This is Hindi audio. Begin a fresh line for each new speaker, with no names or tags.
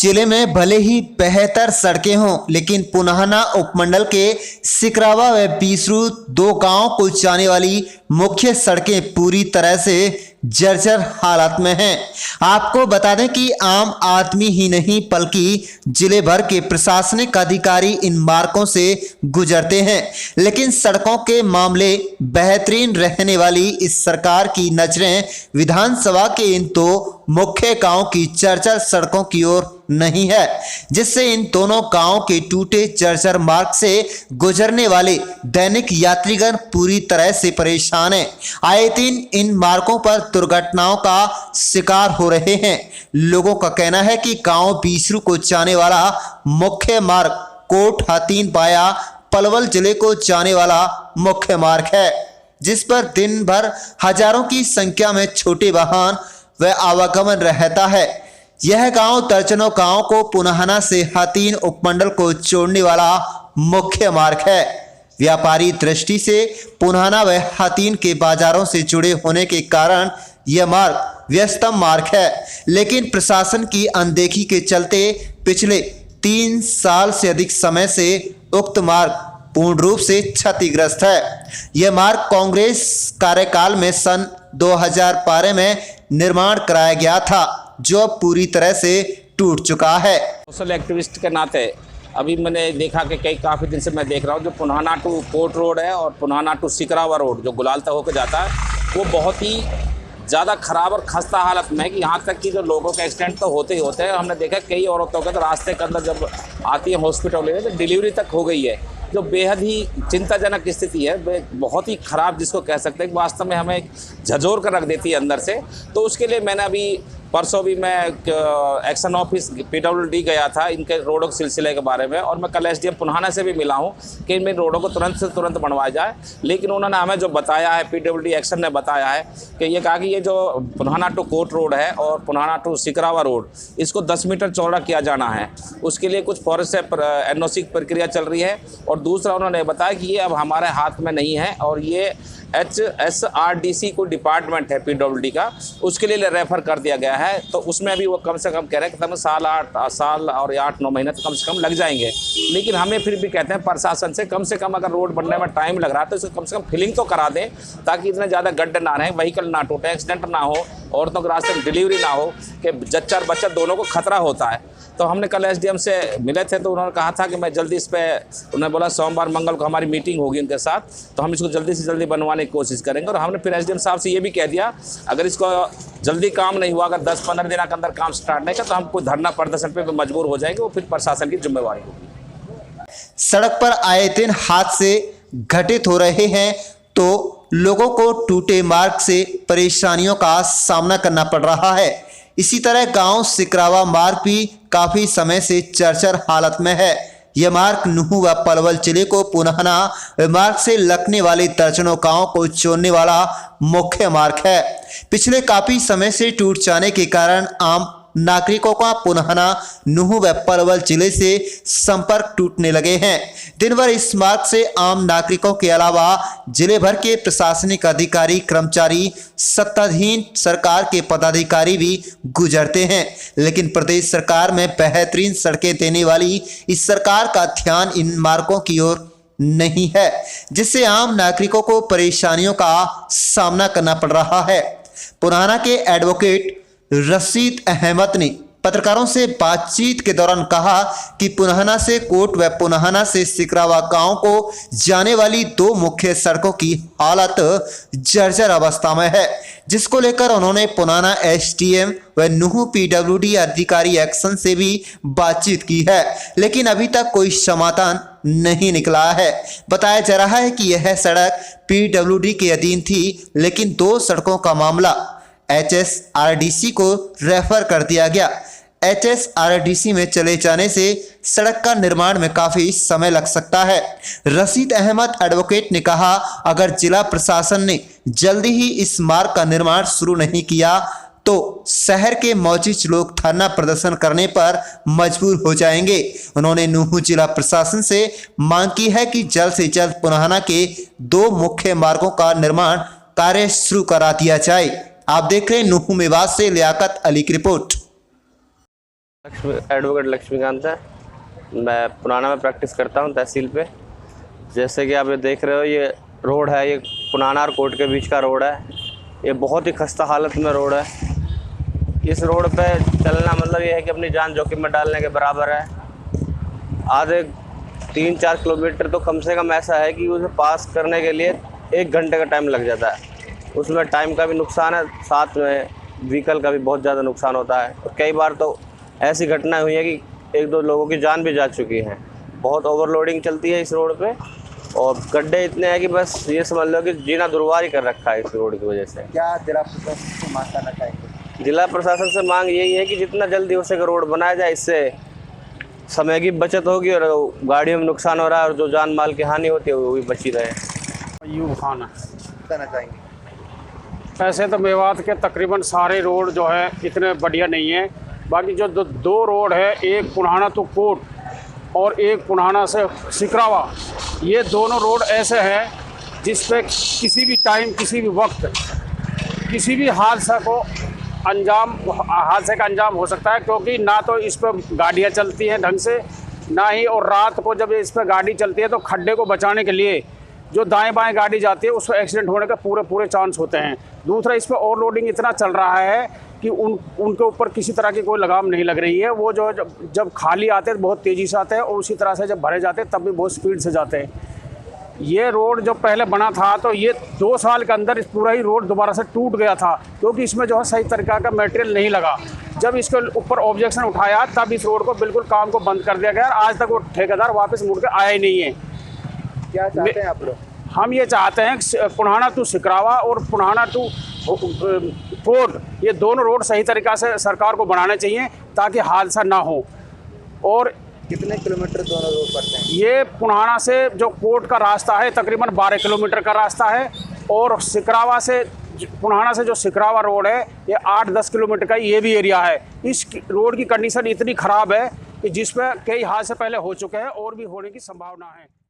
जिले में भले ही बेहतर सड़कें हों, लेकिन पुनाहना उपमंडल के सिकरावा व बीसरू दो गांवों को जाने वाली मुख्य सड़कें पूरी तरह से जर्जर हालत में हैं। आपको बता दें कि आम आदमी ही नहीं बल्कि जिले भर के प्रशासनिक अधिकारी इन मार्गों से गुजरते हैं, लेकिन सड़कों के मामले बेहतरीन रहने वाली इस सरकार की नजरें विधानसभा के इन दो मुख्य गांवों की जर्जर सड़कों की ओर नहीं है, जिससे इन दोनों गांवों के टूटे जर्जर मार्ग से गुजरने वाले दैनिक यात्रीगण पूरी तरह से परेशान हैं। आए दिन इन मार्गों पर दुर्घटनाओं का शिकार हो रहे हैं। लोगों का कहना है कि गांव बीसरू को जाने वाला मुख्य मार्ग कोट हातीन बाया पलवल जिले को जाने वाला मुख्य मार्ग है, जिस पर दिन भर हजारों की संख्या में छोटे वाहन व आवागमन रहता है। यह गांव दर्जनों गांवों को पुनाहना से हातीन उपमंडल को जोड़ने वाला मुख्य मार्ग है। व्यापारी दृष्टि से पुनाहना व हातीन के बाजारों से जुड़े होने के कारण यह मार्ग व्यस्तम मार्ग है, लेकिन प्रशासन की अनदेखी के चलते पिछले 3 साल से अधिक समय से उक्त मार्ग पूर्ण रूप से क्षतिग्रस्त है। यह मार्ग कांग्रेस कार्यकाल में सन 2012 में निर्माण कराया गया था, जो अब पूरी तरह से टूट चुका है।
सोशल एक्टिविस्ट के नाते अभी मैंने देखा कि काफ़ी दिन से मैं देख रहा हूँ जो पुनाहना टू कोट रोड है और पुनाहना टू सिकरावा रोड जो गुलाल तक होकर जाता है, वो बहुत ही ज़्यादा ख़राब और खस्ता हालत में है कि यहाँ तक कि जो लोगों के एक्सीडेंट तो होते ही होते हैं। हमने देखा कई औरतों के तो रास्ते के अंदर जब आती है हॉस्पिटल में तो डिलीवरी तक हो गई है, जो बेहद ही चिंताजनक स्थिति है, बहुत ही ख़राब जिसको कह सकते हैं कि वास्तव में हमें झंझोर कर रख देती है अंदर से। तो उसके लिए मैंने अभी परसों भी मैं एक्शन ऑफिस PWD गया था इनके रोडों के सिलसिले के बारे में, और मैं कल SDM पुनाहना से भी मिला हूँ कि इनमें रोडों को तुरंत से तुरंत बनवाया जाए। लेकिन उन्होंने हमें जो बताया है, PWD एक्शन ने बताया है कि ये कहा कि ये जो पुनाहना टू कोट रोड है और पुनाहना टू सिकरावा रोड, इसको 10 मीटर चौड़ा किया जाना है। उसके लिए कुछ फॉरेस्ट से NOC की प्रक्रिया चल रही है। और दूसरा उन्होंने बताया कि ये अब हमारे हाथ में नहीं है और ये HSRDC को डिपार्टमेंट है PWD का, उसके लिए रेफ़र कर दिया गया है। तो उसमें अभी वो कम से कम कह रहे हैं कि तब साल और 8-9 महीने तो कम से कम लग जाएंगे। लेकिन हमें फिर भी कहते हैं प्रशासन से कम अगर रोड बनने में टाइम लग रहा है तो इसको कम से कम फिलिंग तो करा दें, ताकि इतने ज़्यादा गड्ढे ना रहें, व्हीकल ना टूटे, एक्सीडेंट ना हो, औरतों के रास्ते में डिलीवरी ना हो, कि जच्चा बच्चा दोनों को खतरा होता है। तो हमने कल SDM से मिले थे तो उन्होंने कहा था कि मैं जल्दी इस पर, उन्होंने बोला सोमवार मंगल को हमारी मीटिंग होगी उनके साथ, तो हम इसको जल्दी से जल्दी बनवाने की कोशिश करेंगे। और हमने फिर SDM साहब से ये भी कह दिया अगर इसको जल्दी काम नहीं हुआ, अगर 10-15 दिन के अंदर काम स्टार्ट नहीं किया तो हम कोई धरना प्रदर्शन पे मजबूर हो जाएंगे, वो फिर प्रशासन की जिम्मेवारी होगी।
सड़क पर आए दिन हादसे घटित हो रहे हैं तो लोगों को टूटे मार्ग से परेशानियों का सामना करना पड़ रहा है। इसी तरह गांव सिकरावा मार्ग भी काफी समय से जर्जर हालत में है। यह मार्ग नुहू व पलवल जिले को पुनाहना मार्ग से लगने वाले दर्जनों गांवों को जोड़ने वाला मुख्य मार्ग है। पिछले काफी समय से टूट जाने के कारण आम नागरिकों का पुनाहना नुहू व पलवल जिले से संपर्क टूटने लगे हैं। दिन भर इस मार्ग से आम नागरिकों के अलावा जिले भर के प्रशासनिक अधिकारी, कर्मचारी, सत्ताधीन सरकार के पदाधिकारी भी गुजरते हैं, लेकिन प्रदेश सरकार में बेहतरीन सड़कें देने वाली इस सरकार का ध्यान इन मार्गों की ओर नहीं है, जिससे आम नागरिकों को परेशानियों का सामना करना पड़ रहा है। पुनाहना के एडवोकेट रशीद अहमद ने पत्रकारों से बातचीत के दौरान कहा कि पुनाहना से कोट व पुनाहना से सिकरावा गांव को जाने वाली 2 मुख्य सड़कों की हालत जर्जर अवस्था में है, जिसको लेकर उन्होंने पुनाहना SDM व नुहू PWD अधिकारी एक्शन से भी बातचीत की है, लेकिन अभी तक कोई समाधान नहीं निकला है। बताया जा रहा है कि यह सड़क PWD के अधीन थी, लेकिन 2 सड़कों का मामला HSRDC को रेफर कर दिया गया। HSRDC में चले जाने से सड़क का निर्माण में काफी समय लग सकता है। रशीद अहमद एडवोकेट ने कहा, अगर जिला प्रशासन ने जल्दी ही इस मार्ग का निर्माण शुरू नहीं किया तो शहर के मौजूद लोग धरना प्रदर्शन करने पर मजबूर हो जाएंगे। उन्होंने नुहू जिला प्रशासन से मांग की है कि जल्द से जल्द पुनाहना के 2 मुख्य मार्गों का निर्माण कार्य शुरू करा दिया जाए। आप देख रहे हैं नुहू मेवात से लियाकत अली की रिपोर्ट।
एडवोकेट लक्ष्मीकांत है। मैं पुराना में प्रैक्टिस करता हूँ तहसील पे। जैसे कि आप ये देख रहे हो, ये रोड है, ये पुराना और कोर्ट के बीच का रोड है। ये बहुत ही खस्ता हालत में रोड है। इस रोड पे चलना मतलब ये है कि अपनी जान जोखिम में डालने के बराबर है। आधे 3-4 किलोमीटर तो कम से कम ऐसा है कि उसे पास करने के लिए 1 घंटे का टाइम लग जाता है। उसमें टाइम का भी नुकसान है, साथ में व्हीकल का भी बहुत ज़्यादा नुकसान होता है। और कई बार तो ऐसी घटनाएं हुई है कि 1-2 लोगों की जान भी जा चुकी है। बहुत ओवरलोडिंग चलती है इस रोड पे और गड्ढे इतने हैं कि बस ये समझ लो कि जीना दुर्वार ही कर रखा है इस रोड की वजह से।
क्या जिला प्रशासन से मांग करना चाहेंगे?
जिला प्रशासन से मांग यही है कि जितना जल्दी हो सके रोड बनाया जाए। इससे समय की बचत होगी और गाड़ियों में नुकसान हो रहा है और जो जान माल की हानि होती है वो भी बची रहे।
अयूब खान है।
कहना चाहेंगे?
ऐसे तो मेवात के तकरीबन सारे रोड जो है इतने बढ़िया नहीं है। बाकी जो दो रोड है, एक पुराना टू कोट और एक पुराना से सिकरावा, ये दोनों रोड ऐसे हैं जिस पे किसी भी टाइम, किसी भी वक्त, किसी भी हादसे का अंजाम हो सकता है। क्योंकि ना तो इस पर गाड़ियाँ चलती हैं ढंग से, ना ही और रात को जब इस पर गाड़ी चलती है तो खड्डे को बचाने के लिए जो दाएं बाएं गाड़ी जाती है उसको एक्सीडेंट होने का पूरे चांस होते हैं। दूसरा, इस पर ओवरलोडिंग इतना चल रहा है कि उनके ऊपर किसी तरह की कोई लगाम नहीं लग रही है। वो जो जब खाली आते हैं बहुत तेज़ी से आते हैं और उसी तरह से जब भरे जाते हैं तब भी बहुत स्पीड से जाते हैं। ये रोड जो पहले बना था तो ये 2 साल के अंदर इस पूरा ही रोड दोबारा से टूट गया था, क्योंकि इसमें जो है सही तरीका का मटेरियल नहीं लगा। जब इसके ऊपर ऑब्जेक्शन उठाया तब इस रोड को बिल्कुल काम को बंद कर दिया गया। आज तक वो ठेकेदार वापस मुड़ के आया ही नहीं है।
क्या चाहते हैं आप लोग?
हम ये चाहते हैं कि पुराना टू सिकरावा और पुराना टू कोट, ये दोनों रोड सही तरीक़ा से सरकार को बनाने चाहिए ताकि हादसा ना हो। और
कितने किलोमीटर दोनों रोड पड़ते हैं?
ये पुराना से जो कोट का रास्ता है तकरीबन 12 किलोमीटर का रास्ता है और सिकरावा से पुराना से जो सिकरावा रोड है ये 8-10 किलोमीटर का ये भी एरिया है। इस रोड की कंडीशन इतनी ख़राब है कि जिस पर कई हादसे पहले हो चुके हैं और भी होने की संभावना है।